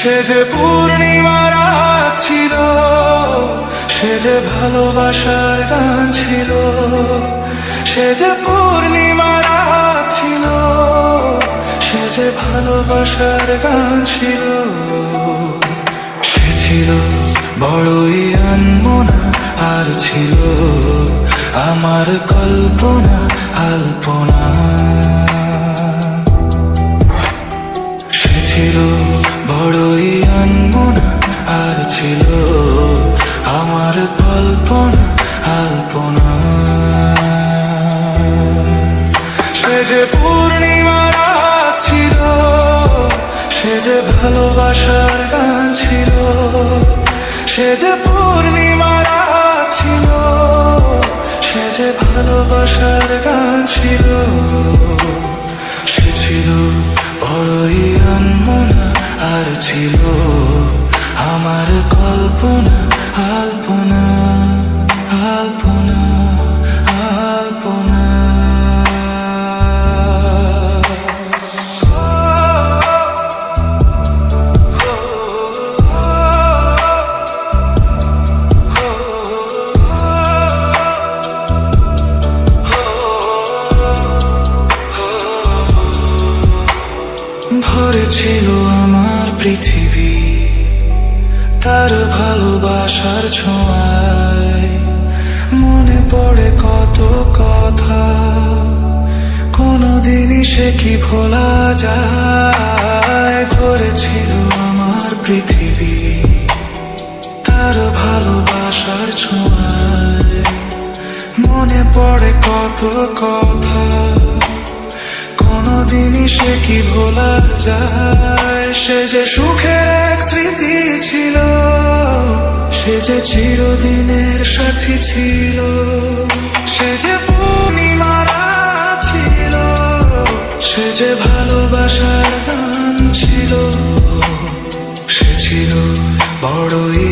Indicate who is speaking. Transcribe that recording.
Speaker 1: সে যে পূর্ণিমার রাত ছিল, সে যে ভালোবাসার গান ছিল। সে যে পূর্ণিমার রাত ছিল, সে যে ভালোবাসার গান ছিল। সে ছিল বড়ই আনমনা, আর ছিল আমার কল্পনা আলপনা। সে ছিল বড়ই আনমনা, আর ছিল আমার কল্পনা আলপনা। সে যে পূর্ণিমার রাত ছিল, সে যে ভালোবাসার গান ছিল। সে যে পূর্ণিমার রাত ছিল, সে যে ভালোবাসার গান ছিল। সে ছিল বড়ই আনমনা, আর ছিল আমার কল্পনা আলপনা আলপনা আলপনা। ভরে ছিল আমার পৃথিবী তার ভালোবাসার ছোঁয়ায়। মনে পড়ে কত কথা, কোনদিনই সে কি ভোলা যায়। ভরে ছিল আমার পৃথিবী তার ভালোবাসার ছোঁয়ায়। মনে পড়ে কত কথা, কোনদিনই সে কি ভোলা যায়। সে যে সুখের এক স্মৃতি ছিল, সে যে চিরদিনের সাথী ছিল। সে যে পূর্ণিমার রাত ছিল, সে যে ভালোবাসার গান ছিল। সে ছিল বড়ই